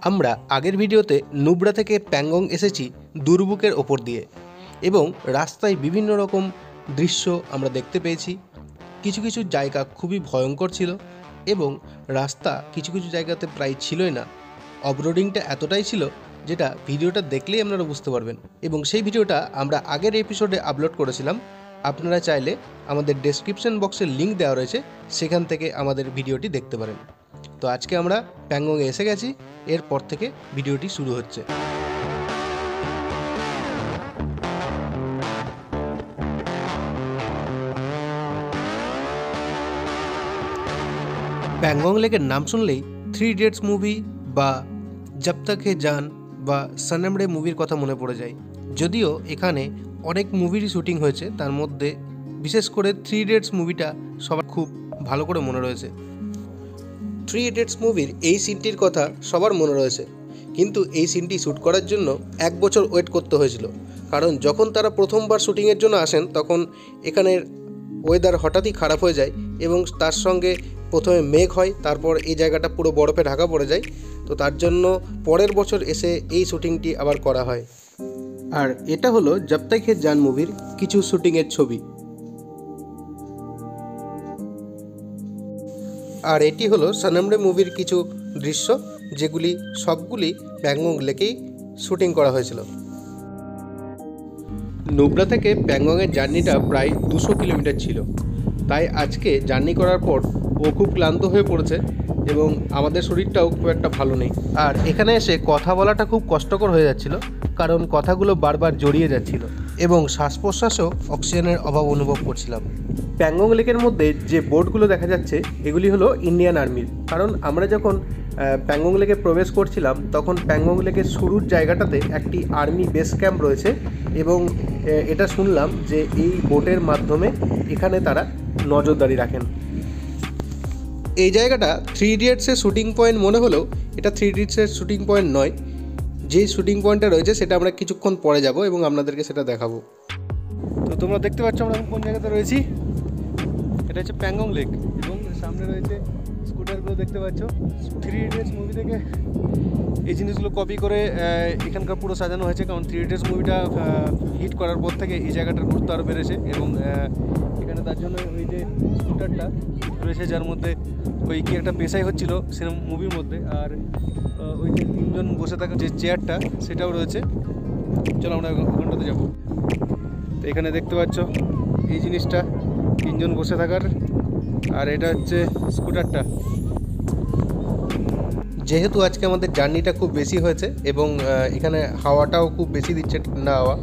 আমরা আগের ভিডিওতে নুব্রা থেকে প্যাংগং এসেছি দুর্বুকের ওপর দিয়ে এবং রাস্তায় বিভিন্ন রকম দৃশ্য আমরা দেখতে পেয়েছি। কিছু কিছু জায়গা খুবই ভয়ঙ্কর ছিল এবং রাস্তা কিছু কিছু জায়গাতে প্রায় ছিলই না। অফরোডিংটা এতটাই ছিল যেটা ভিডিওটা দেখলেই আপনারা বুঝতে পারবেন এবং সেই ভিডিওটা আমরা আগের এপিসোডে আপলোড করেছিলাম। আপনারা চাইলে আমাদের ডেসক্রিপশন বক্সে লিঙ্ক দেওয়া রয়েছে, সেখান থেকে আমাদের ভিডিওটি দেখতে পারেন। তো আজকে আমরা প্যাংগংয়ে এসে গেছি, এরপর থেকে ভিডিওটি শুরু হচ্ছে। প্যাংগং লেকের নাম শুনলেই 3 ইডিয়টস মুভি বা জব তক হে জান বা সনমড়ে মুভির কথা মনে পড়ে যায়। যদিও এখানে অনেক মুভিরই শুটিং হয়েছে, তার মধ্যে বিশেষ করে 3 ইডিয়টস মুভিটা সবার খুব ভালো করে মনে রয়েছে। 3 ইডিয়টস মুভির এই সিনটির কথা সবার মনে রয়েছে, কিন্তু এই সিনটি শ্যুট করার জন্য 1 বছর ওয়েট করতে হয়েছিল। কারণ যখন তারা প্রথমবার শ্যুটিংয়ের জন্য আসেন তখন এখানের ওয়েদার হঠাৎই খারাপ হয়ে যায় এবং তার সঙ্গে প্রথমে মেঘ হয়, তারপর এই জায়গাটা পুরো বরফে ঢাকা পড়ে যায়। তো তার জন্য পরের বছর এসে এই শ্যুটিংটি আবার করা হয়। আর এটা হলো জব তক হে জান মুভির কিছু শ্যুটিংয়ের ছবি। আর এটি হলো সনমড়ে মুভির কিছু দৃশ্য, যেগুলি সবগুলি প্যাংগং লেকেই শ্যুটিং করা হয়েছিল। নুব্রা থেকে প্যাংগংয়ের জার্নিটা প্রায় 200 কিলোমিটার ছিল, তাই আজকে জার্নি করার পর ও খুব ক্লান্ত হয়ে পড়েছে এবং আমাদের শরীরটাও খুব একটা ভালো নেই। আর এখানে এসে কথা বলাটা খুব কষ্টকর হয়ে যাচ্ছিল, কারণ কথাগুলো বারবার জড়িয়ে যাচ্ছিল এবং শ্বাস প্রশ্বাসেও অক্সিজেনের অভাব অনুভব করছিলাম। প্যাংগং লেকের মধ্যে যে বোটগুলো দেখা যাচ্ছে এগুলি হলো ইন্ডিয়ান আর্মির। কারণ আমরা যখন প্যাংগং লেকে প্রবেশ করছিলাম তখন প্যাংগং লেকের শুরুর জায়গাটাতে একটি আর্মি বেস ক্যাম্প রয়েছে এবং এটা শুনলাম যে এই বোটের মাধ্যমে এখানে তারা নজরদারি রাখেন। এই জায়গাটা 3 ইডিয়টসের শ্যুটিং পয়েন্ট মনে হলেও এটা 3 ইডিয়টসের শ্যুটিং পয়েন্ট নয়। যে শ্যুটিং পয়েন্টটা রয়েছে সেটা আমরা কিছুক্ষণ পরে যাব এবং আপনাদেরকে সেটা দেখাবো। তো তোমরা দেখতে পাচ্ছ আমরা কোন জায়গাতে রয়েছি। এটা হচ্ছে প্যাংগং লেক এবং সামনে রয়েছে স্কুটারগুলো দেখতে পাচ্ছ। 3 ইডিয়টস মুভি থেকে এই জিনিসগুলো কপি করে এখানকার পুরো সাজানো হয়েছে, কারণ 3 ইডিয়টস মুভিটা হিট করার পর থেকে এই জায়গাটার গুরুত্ব আরও বেড়েছে এবং এখানে তার জন্য ওই যে স্কুটারটা রয়েছে যার মধ্যে ওই কি একটা পেশাই হচ্ছিল সিনেমা মুভির মধ্যে, আর ওই যে 3 জন বসে থাকা যে চেয়ারটা সেটাও রয়েছে। চলো আমরা ওখানটাতে যাবো। তো এখানে দেখতে পাচ্ছ এই জিনিসটা 3 জন বসে থাকার, আর এটা হচ্ছে স্কুটারটা। যেহেতু আজকে আমাদের জার্নিটা খুব বেশি হয়েছে এবং এখানে হাওয়াটাও খুব বেশি দিচ্ছে, ঠান্ডা হাওয়া,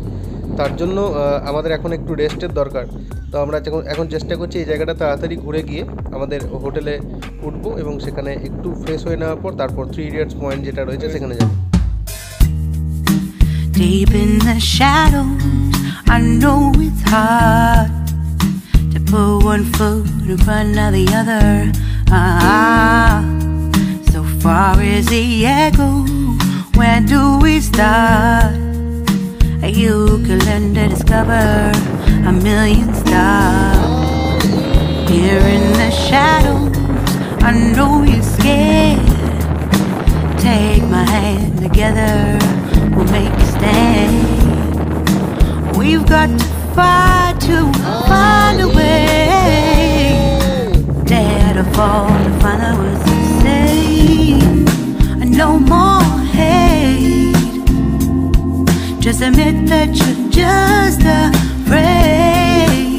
তার জন্য আমাদের এখন একটু রেস্টের দরকার। তো আমরা এখন চেষ্টা করছি এই জায়গাটা তাড়াতাড়ি ঘুরে গিয়ে আমাদের হোটেলে উঠবো এবং সেখানে একটু ফ্রেশ হয়ে নেওয়ার পর তারপর 3 ইডিয়টস পয়েন্ট যেটা রয়েছে সেখানে যাব। Deep in the shadows, I know it's hard to put one foot in front of the other. So far as the echo, where do we start? You can learn to discover a million stars. Here in the shadows, I know you're scared. Take my hand together, we'll make a stand. We've got to fight to find a way. Dare to fall to find out what to say. No more hate. Just admit that you're just afraid.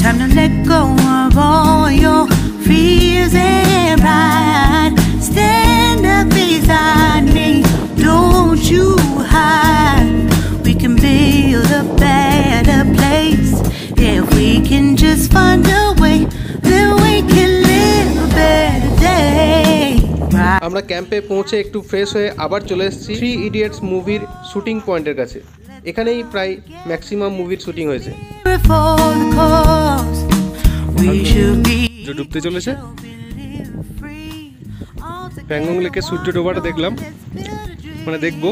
Time to let go of all your fears and pride. Stand up beside me, don't you hide. We can build a better place. If we can just find a way, then we can live a better day. আমরা ক্যাম্পে পৌঁছে একটু fresh হয়ে আবার চলে এসেছি 3 idiots মুভির shooting পয়েন্টের কাছে। এখানেই প্রায় ম্যাক্সিমাম মুভির শুটিং হয়েছে। ডুবতে চলেছে প্যাংগং লেকে সূর্য ডোবাটা দেখলাম, মানে দেখবো,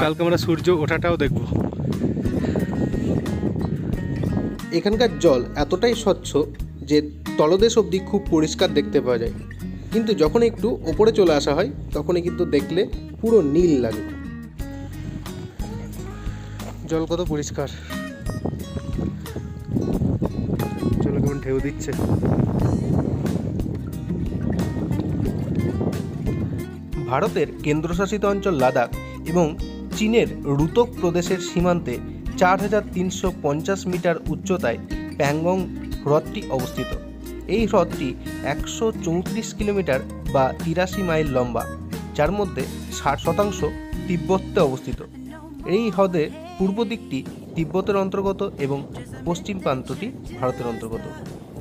কালকে আমরা সূর্য ওঠাটাও দেখবো। এখানকার জল এতটাই স্বচ্ছ যে তলদেশ অবধি খুব পরিষ্কার দেখতে পাওয়া যায়। কিন্তু যখন একটু ওপরে চলে আসা হয় তখনই কিন্তু দেখলে পুরো নীল লাগে। জল কত পরিষ্কার, জল কেমন ঢেউ দিচ্ছে। ভারতের কেন্দ্রশাসিত অঞ্চল লাদাখ এবং চীনের রুতক প্রদেশের সীমান্তে 4350 মিটার উচ্চতায় প্যাংগং হ্রদটি অবস্থিত। এই হ্রদটি 134 কিলোমিটার বা 83 মাইল লম্বা, যার মধ্যে 60% তিব্বতে অবস্থিত। এই হ্রদের পূর্ব দিকটি তিব্বতের অন্তর্গত এবং পশ্চিম প্রান্তটি ভারতের অন্তর্গত।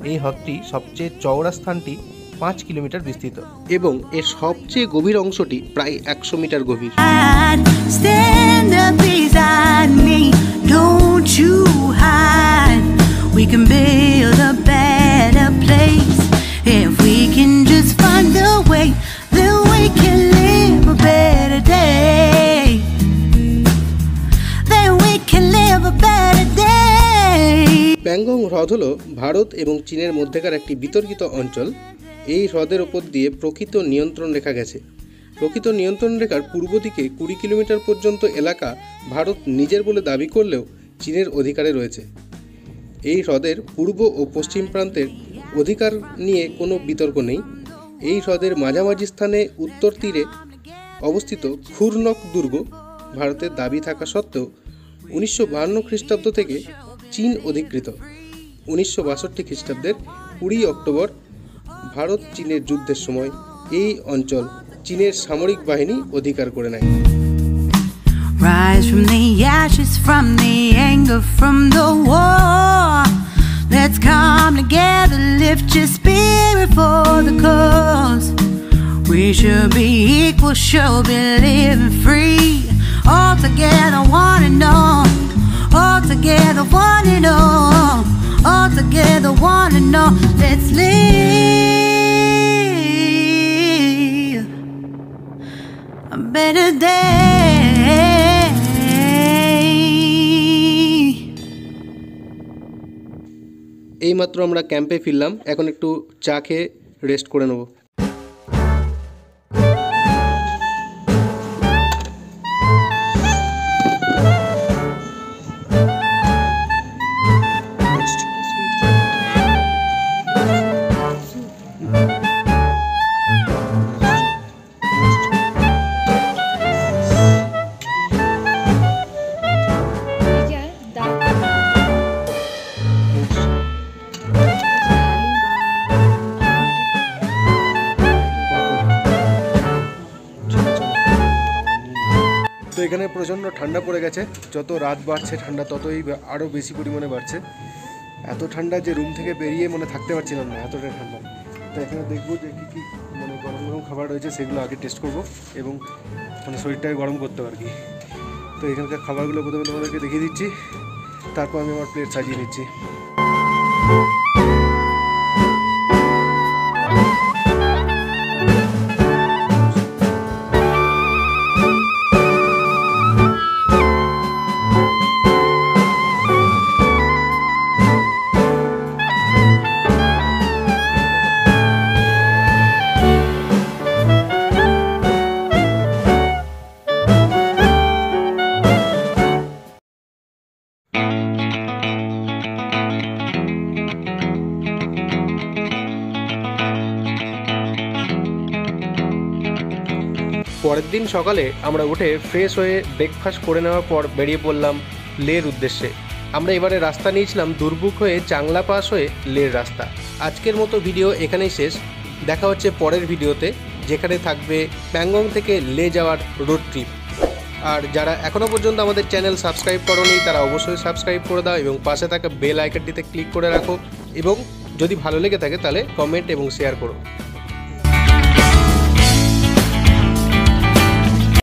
এই হ্রদটি সবচেয়ে চওড়া স্থানটি 5 কিলোমিটার বিস্তৃত এবং এর সবচেয়ে গভীর অংশটি প্রায় 100 মিটার গভীর। Stand up beside me, don't you hide. We can build a better place if we can just find a way, then we can live a better day. Then we can live a better day. Pangong হ্রদ হল ভারত এবং চীনের মধ্যেকার একটি বিতর্কিত অঞ্চল। এই হ্রদের ওপর দিয়ে প্রকৃত নিয়ন্ত্রণ রেখা গেছে। প্রকৃত নিয়ন্ত্রণ রেখার পূর্ব দিকে 20 কিলোমিটার পর্যন্ত এলাকা ভারত নিজের বলে দাবি করলেও চীনের অধিকারে রয়েছে। এই হ্রদের পূর্ব ও পশ্চিম প্রান্তের অধিকার নিয়ে কোনো বিতর্ক নেই। এই হ্রদের মাঝামাঝি স্থানে উত্তর তীরে অবস্থিত খুরনক দুর্গ ভারতের দাবি থাকা সত্ত্বেও 1952 খ্রিস্টাব্দ থেকে চীন অধিকৃত। 1962 খ্রিস্টাব্দের 20 অক্টোবর ভারত চীনের যুদ্ধের সময় এই অঞ্চল চীনের সামরিক বাহিনী অধিকার করে নেয়। Rise from the ashes, from the anger, from the war. Let's come together, lift your spirit for the cause. We should be equal, should be living free. All together, one and all. All together, one and all. All together, one and all. Let's live a better day. এইমাত্র আমরা ক্যাম্পে ফিরলাম, এখন একটু চা খেয়ে rest করে নেব। তো এখানে প্রচণ্ড ঠান্ডা পড়ে গেছে, যত রাত বাড়ছে ঠান্ডা ততই আরও বেশি পরিমাণে বাড়ছে। এত ঠান্ডা যে রুম থেকে বেরিয়ে থাকতে পারছিলাম না, এতটাই ঠান্ডা। তো এখানে দেখবো যে কী কী গরম গরম খাবার রয়েছে, সেগুলো আগে টেস্ট করব এবং শরীরটাকে গরম করতে পারি। তো এখানকার খাবারগুলো প্রথমে তোমাদেরকে দেখিয়ে দিচ্ছি, তারপর আমি আমার প্লেট সাজিয়ে নিচ্ছি। পরের দিন সকালে আমরা উঠে ফ্রেশ হয়ে ব্রেকফাস্ট করে নেওয়ার পর বেরিয়ে পড়লাম লের উদ্দেশ্যে। আমরা এবারে রাস্তা নিয়েছিলাম দুর্বুক হয়ে চাংলা পাস হয়ে লের রাস্তা। আজকের মতো ভিডিও এখানেই শেষ, দেখা হচ্ছে পরের ভিডিওতে, যেখানে থাকবে প্যাংগং থেকে লে যাওয়ার রোড ট্রিপ। আর যারা এখনও পর্যন্ত আমাদের চ্যানেল সাবস্ক্রাইব করোনি তারা অবশ্যই সাবস্ক্রাইব করে দাও এবং পাশে থাকা বেল আইকনটিতে ক্লিক করে রাখো, এবং যদি ভালো লেগে থাকে তাহলে কমেন্ট এবং শেয়ার করো।